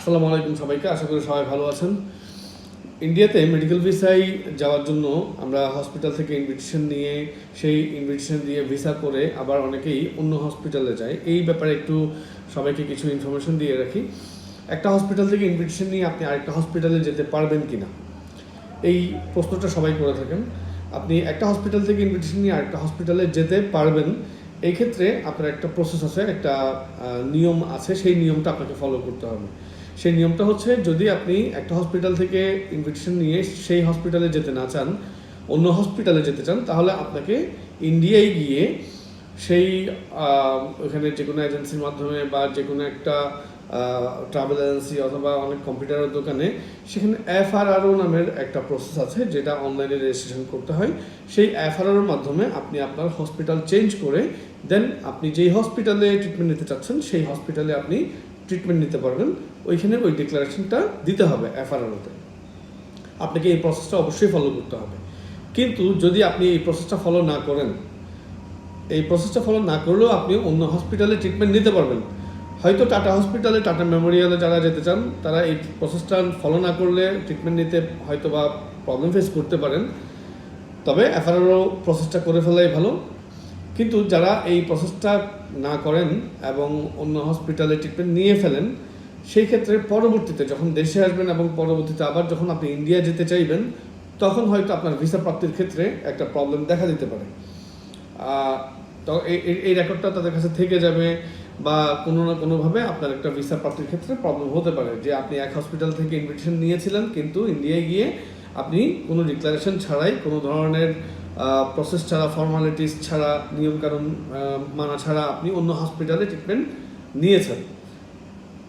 আসসালামু আলাইকুম সবাইকে, আশা করি সবাই ভালো আছেন। ইন্ডিয়াতে মেডিকেল ভিসায় যাওয়ার জন্য আমরা হসপিটাল থেকে ইনভিটেশন নিয়ে সেই ইনভিটেশন দিয়ে ভিসা করে আবার অনেকেই অন্য হসপিটালে যায়। এই ব্যাপারে একটু সবাইকে কিছু ইনফরমেশন দিয়ে রাখি। একটা হসপিটাল থেকে ইনভিটেশন নিয়ে আপনি আরেকটা হসপিটালে যেতে পারবেন কি না, এই প্রশ্নটা সবাই করে থাকেন। আপনি একটা হসপিটাল থেকে ইনভিটেশন নিয়ে আরেকটা হসপিটালে যেতে পারবেন। এই ক্ষেত্রে আপনার একটা প্রসেস আছে, একটা নিয়ম আছে, সেই নিয়মটা আপনাকে ফলো করতে হবে। সেই নিয়মটা হচ্ছে, যদি আপনি একটা হসপিটাল থেকে ইনভিটেশন নিয়ে সেই হসপিটালে যেতে না চান, অন্য হসপিটালে যেতে চান, তাহলে আপনাকে ইন্ডিয়ায় গিয়ে সেই ওখানে যে কোনো এজেন্সির মাধ্যমে বা যে কোনো একটা ট্রাভেল এজেন্সি অথবা অনেক কম্পিউটারের দোকানে সেখানে এফআরআরও নামের একটা প্রসেস আছে, যেটা অনলাইনে রেজিস্ট্রেশন করতে হয়। সেই এফআরআরওর মাধ্যমে আপনি আপনার হসপিটাল চেঞ্জ করে দেন আপনি যেই হসপিটালে ট্রিটমেন্ট নিতে চাচ্ছেন সেই হসপিটালে আপনি ট্রিটমেন্ট নিতে পারবেন। ওইখানে ওই ডিক্লারেশনটা দিতে হবে এফআরআরওতে। আপনাকে এই প্রসেসটা অবশ্যই ফলো করতে হবে। কিন্তু যদি আপনি এই প্রসেসটা ফলো না করেন, এই প্রসেসটা ফলো না করলেও আপনি অন্য হসপিটালে ট্রিটমেন্ট নিতে পারবেন। হয়তো টাটা হসপিটালে, টাটা মেমোরিয়ালে যারা যেতে চান তারা এই প্রসেসটা ফলো না করলে ট্রিটমেন্ট নিতে হয়তো বা প্রবলেম ফেস করতে পারেন, তবে এফআরআরও প্রসেসটা করে ফেলাই ভালো। কিন্তু যারা এই প্রসেসটা না করেন এবং অন্য হসপিটালে ট্রিটমেন্ট নিয়ে ফেলেন, সেই ক্ষেত্রে পরবর্তীতে যখন দেশে আসবেন এবং পরবর্তীতে আবার যখন আপনি ইন্ডিয়া যেতে চাইবেন, তখন হয়তো আপনার ভিসা প্রাপ্তির ক্ষেত্রে একটা প্রবলেম দেখা দিতে পারে। তো এই রেকর্ডটা তাদের কাছে থেকে যাবে, বা কোনো না কোনোভাবে আপনার একটা ভিসা প্রাপ্তির ক্ষেত্রে প্রবলেম হতে পারে, যে আপনি এক হসপিটাল থেকে ইনভিটেশন নিয়েছিলেন কিন্তু ইন্ডিয়ায় গিয়ে আপনি কোনো ডিক্লারেশন ছাড়াই, কোনো ধরনের প্রসেস ছাড়া, ফর্মালিটিস ছাড়া, নিয়মকানুন মানা ছাড়া আপনি অন্য হসপিটালে ট্রিটমেন্ট নিয়েছেন।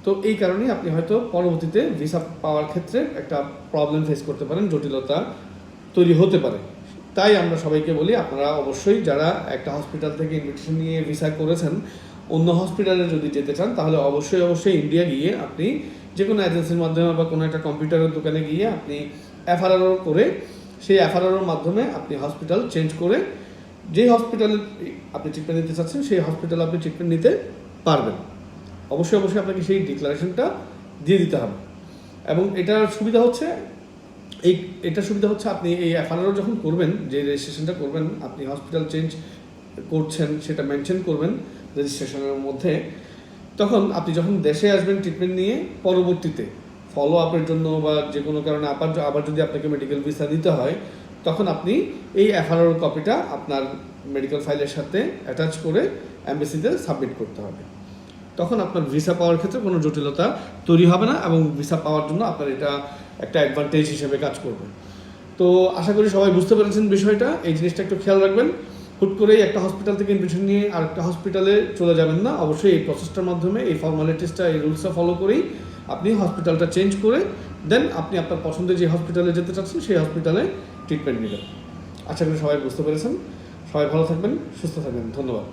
তো এই কারণেই আপনি হয়তো পরবর্তীতে ভিসা পাওয়ার ক্ষেত্রে একটা প্রবলেম ফেস করতে পারেন, জটিলতা তৈরি হতে পারে। তাই আমরা সবাইকে বলি, আপনারা অবশ্যই যারা একটা হসপিটাল থেকে ইনভিটেশন নিয়ে ভিসা করেছেন, অন্য হসপিটালে যদি যেতে চান তাহলে অবশ্যই ইন্ডিয়া গিয়ে আপনি যে কোনো এজেন্সির মাধ্যমে বা কোনো একটা কম্পিউটারের দোকানে গিয়ে আপনি এফআরআরও করে, সেই এফআরআরওর মাধ্যমে আপনি হসপিটাল চেঞ্জ করে যেই হসপিটালে আপনি ট্রিটমেন্ট নিতে চাচ্ছেন সেই হসপিটালে আপনি ট্রিটমেন্ট নিতে পারবেন। অবশ্যই আপনাকে সেই ডিক্লারেশনটা দিয়ে দিতে হবে। এবং এটার সুবিধা হচ্ছে আপনি এই এফআরআরও যখন করবেন, যে রেজিস্ট্রেশনটা করবেন, আপনি হসপিটাল চেঞ্জ করছেন সেটা মেনশন করবেন রেজিস্ট্রেশনের মধ্যে। তখন আপনি যখন দেশে আসবেন ট্রিটমেন্ট নিয়ে, পরবর্তীতে ফলো আপের জন্য বা যে কোনো কারণে আবার যদি আপনাকে মেডিকেল ভিসা দিতে হয়, তখন আপনি এই এফআরআর কপিটা আপনার মেডিকেল ফাইলের সাথে অ্যাটাচ করে এমবেসিতে সাবমিট করতে হবে। তখন আপনার ভিসা পাওয়ার ক্ষেত্রে কোনো জটিলতা তৈরি হবে না এবং ভিসা পাওয়ার জন্য আপনার এটা একটা অ্যাডভান্টেজ হিসেবে কাজ করবে। তো আশা করি সবাই বুঝতে পেরেছেন বিষয়টা। এই জিনিসটা একটু খেয়াল রাখবেন। হুট করেই একটা হসপিটাল থেকে ইনভিটেশন নিয়ে আরেকটা হসপিটালে চলে যাবেন না। অবশ্যই এই প্রসেসটার মাধ্যমে, এই ফর্মালিটিসটা, এই রুলসটা ফলো করেই আপনি হসপিটালটা চেঞ্জ করে দেন আপনি আপনার পছন্দের যে হসপিটালে যেতে চাচ্ছেন সেই হসপিটালে ট্রিটমেন্ট নেবেন। আশা করি সবাই বুঝতে পেরেছেন। সবাই ভালো থাকবেন, সুস্থ থাকবেন। ধন্যবাদ।